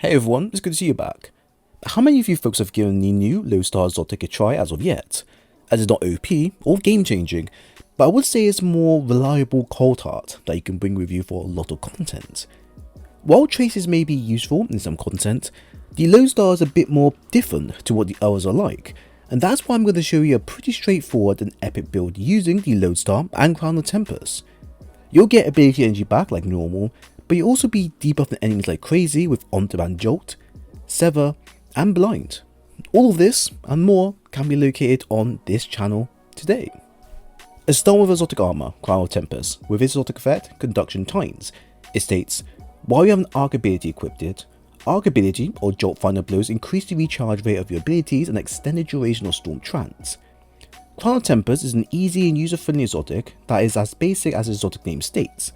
Hey everyone, it's good to see you back. How many of you folks have given the new Lodestar Exotic a try as of yet? As it's not OP or game changing, but I would say it's a more reliable cold heart that you can bring with you for a lot of content. While traces may be useful in some content, the Lodestar is a bit more different to what the others are like, and that's why I'm going to show you a pretty straightforward and epic build using the Lodestar and Crown of Tempest. You'll get ability energy back like normal, but you'll also be debuffing enemies like crazy with on-demand Jolt, Sever, and Blind. All of this and more can be located on this channel today. Let's start with Exotic Armor, Crown of Tempest, with its exotic effect, Conduction Tines. It states, while you have an Arc ability equipped, Arc ability or Jolt Final Blows increase the recharge rate of your abilities and extended duration of Storm Trance. Crown of Tempest is an easy and user-friendly exotic that is as basic as its exotic name states.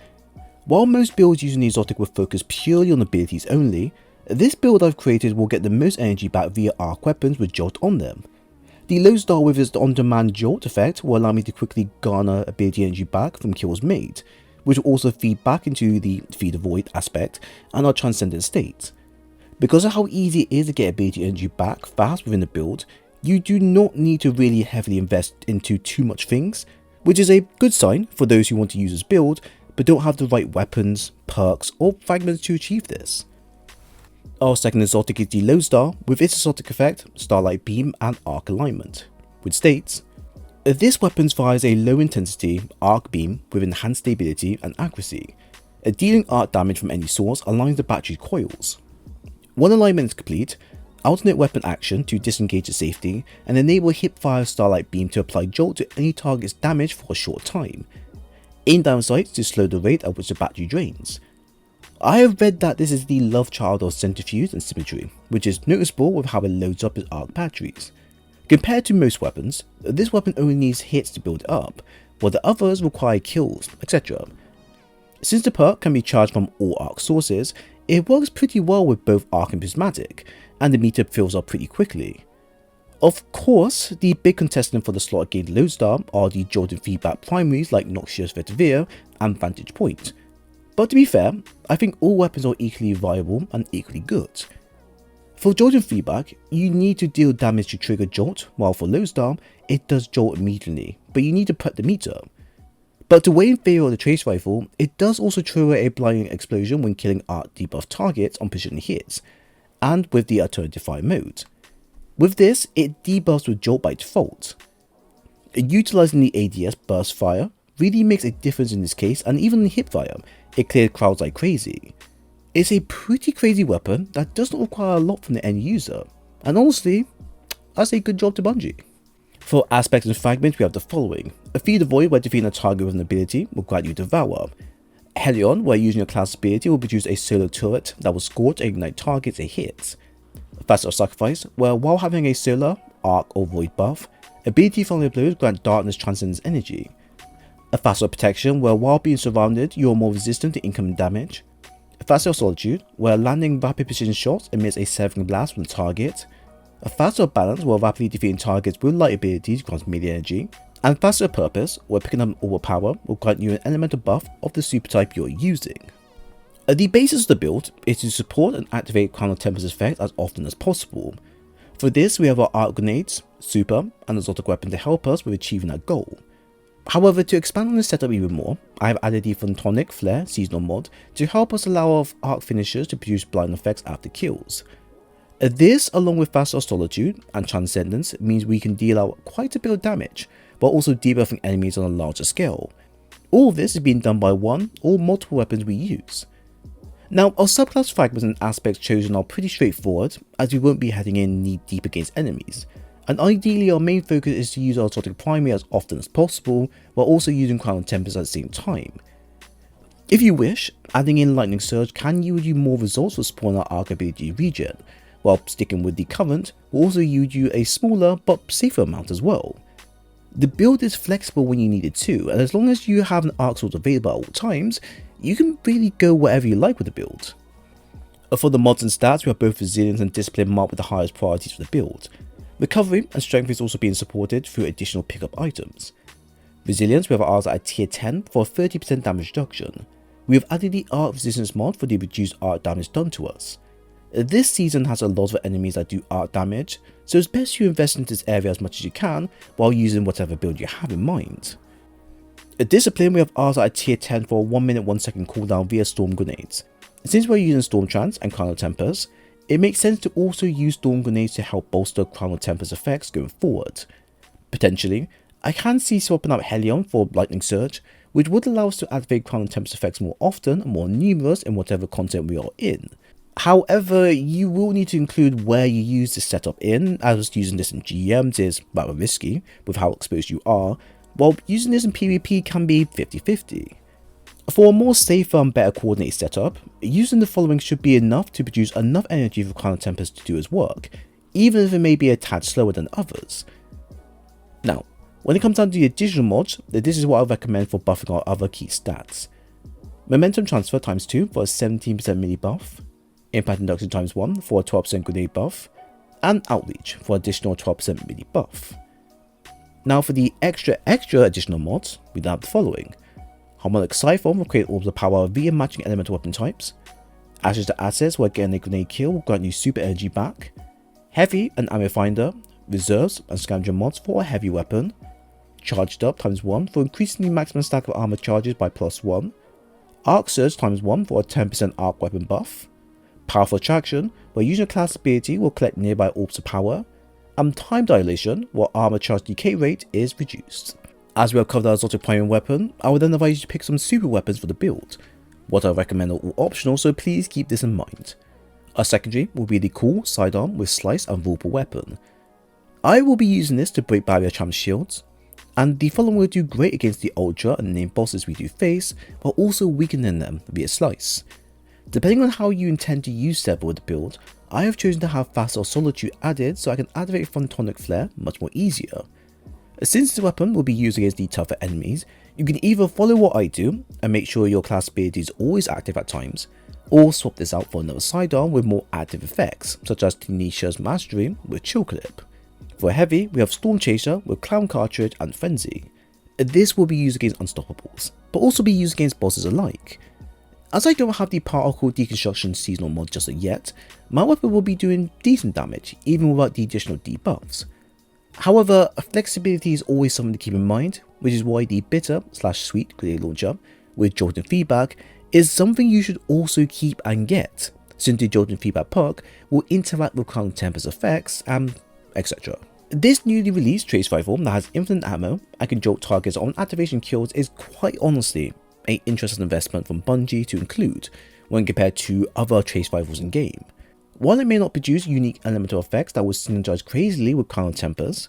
While most builds using the exotic will focus purely on abilities only, this build I've created will get the most energy back via arc weapons with Jolt on them. The Lodestar with its on-demand Jolt effect will allow me to quickly garner ability energy back from kills made, which will also feed back into the Feed the Void aspect and our Transcendent state. Because of how easy it is to get ability energy back fast within the build, you do not need to really heavily invest into too much things, which is a good sign for those who want to use this build but don't have the right weapons, perks, or fragments to achieve this. Our second exotic is the Lodestar with its exotic effect, Starlight Beam and Arc Alignment, which states, this weapon fires a low intensity arc beam with enhanced stability and accuracy. Dealing arc damage from any source aligns the battery coils. When alignment is complete, alternate weapon action to disengage the safety and enable hipfire Starlight Beam to apply Jolt to any target's damage for a short time. Aim down sights to slow the rate at which the battery drains. I have read that this is the love child of Centrifuge and Symmetry, which is noticeable with how it loads up its arc batteries. Compared to most weapons, this weapon only needs hits to build it up, while the others require kills, etc. Since the perk can be charged from all arc sources, it works pretty well with both arc and prismatic, and the meter fills up pretty quickly. Of course, the big contestant for the slot against Lodestar are the Jolt and feedback primaries like Noxious Vetiver and Vantage Point. But to be fair, I think all weapons are equally viable and equally good. For Jolt and feedback, you need to deal damage to trigger Jolt, while for Lodestar, it does Jolt immediately, but you need to prep the meter. But to weigh in favour of the Trace Rifle, it does also trigger a blinding explosion when killing arc debuff targets on precision hits, and with the alternative fire mode. With this, it debuffs with Jolt by default. Utilising the ADS burst fire really makes a difference in this case, and even in hipfire, it cleared crowds like crazy. It's a pretty crazy weapon that does not require a lot from the end user, and honestly, I say good job to Bungie. For aspects and fragments we have the following: a Feed the Void where defeating a target with an ability will grant you Devour. Helion where using your class ability will produce a solo turret that will scorch and ignite targets it hits. Facet of Sacrifice where while having a solar, arc or void buff, ability following blows grant darkness transcends energy. A Facet of Protection where while being surrounded you are more resistant to incoming damage. A Facet of Solitude where landing rapid precision shots emits a severing blast from the target. A Facet of Balance where rapidly defeating targets with light abilities grants melee energy. And Facet of Purpose where picking up an overpower will grant you an elemental buff of the super type you're using. The basis of the build is to support and activate Crown of Tempest effect as often as possible. For this we have our arc grenades, super, and exotic weapon to help us with achieving that goal. However, to expand on this setup even more, I have added the Photonic Flare seasonal mod to help us allow our arc finishers to produce blind effects after kills. This, along with Facet of Solitude and Transcendence, means we can deal out quite a bit of damage, while also debuffing enemies on a larger scale. All of this is being done by one or multiple weapons we use. Now, our subclass fragments and aspects chosen are pretty straightforward, as we won't be heading in knee deep against enemies, and ideally our main focus is to use our exotic primary as often as possible, while also using Crown of Tempest at the same time. If you wish, adding in Lightning Surge can yield you more results for spawning our arc ability regen, while sticking with the current will also yield you a smaller but safer amount as well. The build is flexible when you need it to, and as long as you have an arc sword available at all times, you can really go wherever you like with the build. For the mods and stats, we have both resilience and discipline marked with the highest priorities for the build. Recovery and strength is also being supported through additional pickup items. Resilience, we have ours at tier 10 for a 30% damage reduction. We have added the arc resistance mod for the reduced arc damage done to us. This season has a lot of enemies that do arc damage, so it's best you invest into this area as much as you can while using whatever build you have in mind. A discipline, we have ours at a tier 10 for a 1 minute 1 second cooldown via storm grenades. Since we're using Storm Trance and Crown of Tempest, it makes sense to also use storm grenades to help bolster Crown of Tempest effects going forward. Potentially, I can see swapping out Helion for Lightning Surge, which would allow us to activate Crown of Tempest effects more often and more numerous in whatever content we are in. However, you will need to include where you use this setup in, as using this in GMs is rather risky with how exposed you are, while using this in PvP can be 50-50. For a more safer and better coordinated setup, using the following should be enough to produce enough energy for Crown of Tempest to do its work, even if it may be a tad slower than others. Now, when it comes down to the additional mods, this is what I recommend for buffing our other key stats. Momentum Transfer ×2 for a 17% melee buff, Impact Induction ×1 for a 12% grenade buff, and Outreach for additional 12% melee buff. Now for the extra additional mods, we have the following. Harmonic Siphon will create orbs of power via matching elemental weapon types. Ashes to Assets, where getting a grenade kill will grant you super energy back. Heavy and Ammo Finder, Reserves and Scavenger mods for a heavy weapon. Charged Up ×1 for increasing the maximum stack of armor charges by +1. Arc Surge ×1 for a 10% arc weapon buff. Powerful Attraction, where using a class ability will collect nearby orbs of power. And Time Dilation, where armor charge decay rate is reduced. As we have covered our exotic primary weapon, I would then advise you to pick some super weapons for the build. What I recommend are all optional, so please keep this in mind. Our secondary will be the cool sidearm with slice and vulnerable weapon. I will be using this to break barrier champ shields, and the following will do great against the ultra and named bosses we do face, while also weakening them via slice. Depending on how you intend to use several with the build, I have chosen to have Facile Solitude added so I can activate Photonic Flare much more easier. Since this weapon will be used against the tougher enemies, you can either follow what I do and make sure your class ability is always active at times, or swap this out for another sidearm with more active effects, such as Tanisha's Mastery with Chill Clip. For heavy, we have Storm Chaser with Clown Cartridge and Frenzy. This will be used against Unstoppables, but also be used against bosses alike. As I don't have the Particle Deconstruction seasonal mod just yet, my weapon will be doing decent damage even without the additional debuffs. However, flexibility is always something to keep in mind, which is why the bitter/sweet grenade launcher with Jolting Feedback is something you should also keep and get, since the Jolting Feedback perk will interact with Crown of Tempest effects and etc. This newly released Trace Rifle that has infinite ammo and can jolt targets on activation kills is quite honestly an interesting investment from Bungie to include when compared to other Trace Rifles in game. While it may not produce unique elemental effects that will synergize crazily with Crown of Tempest,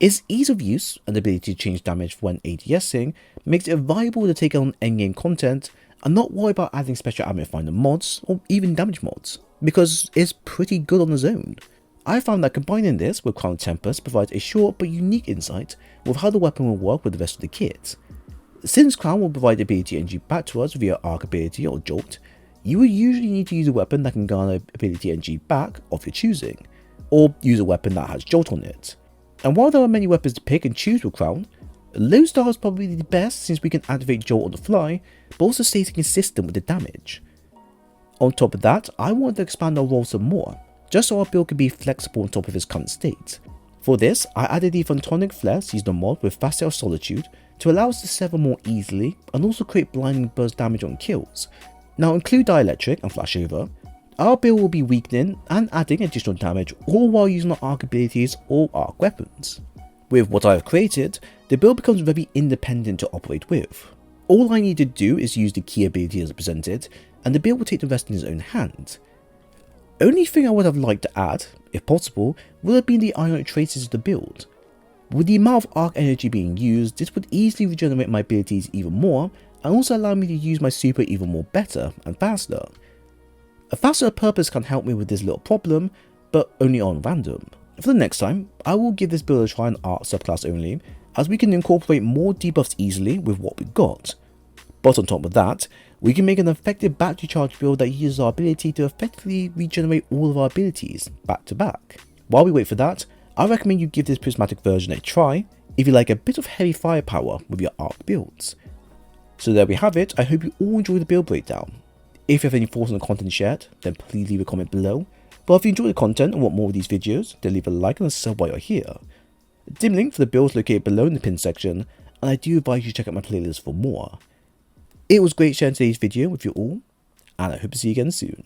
its ease of use and ability to change damage when ADSing makes it viable to take on endgame content and not worry about adding special ammo finder mods or even damage mods, because it's pretty good on its own. I found that combining this with Crown of Tempest provides a short but unique insight with how the weapon will work with the rest of the kit. Since Crown will provide ability energy back to us via arc ability or jolt, you will usually need to use a weapon that can garner ability energy back of your choosing, or use a weapon that has jolt on it. And while there are many weapons to pick and choose with Crown, Lodestar is probably the best since we can activate jolt on the fly, but also stays consistent with the damage. On top of that, I wanted to expand our role some more, just so our build can be flexible on top of its current state. For this, I added the Photonic Flare seasonal mod with Facile Solitude to allow us to sever more easily and also create blinding burst damage on kills. Now include Dielectric and Flashover, our build will be weakening and adding additional damage all while using our arc abilities or arc weapons. With what I have created, the build becomes very independent to operate with. All I need to do is use the key ability as presented, and the build will take the rest in his own hand. Only thing I would have liked to add, if possible, would have been the ionic traces of the build. With the amount of arc energy being used, this would easily regenerate my abilities even more and also allow me to use my super even more better and faster. A faster purpose can help me with this little problem, but only on random. For the next time, I will give this build a try on Art subclass only, as we can incorporate more debuffs easily with what we got. But on top of that, we can make an effective battery charge build that uses our ability to effectively regenerate all of our abilities back to back. While we wait for that, I recommend you give this prismatic version a try if you like a bit of heavy firepower with your arc builds. So there we have it. I hope you all enjoyed the build breakdown. If you have any thoughts on the content shared, then please leave a comment below. But if you enjoy the content and want more of these videos, then leave a like and a sub while you're here. A dim link for the builds located below in the pin section, and I do advise you to check out my playlist for more. It was great sharing today's video with you all, and I hope to see you again soon.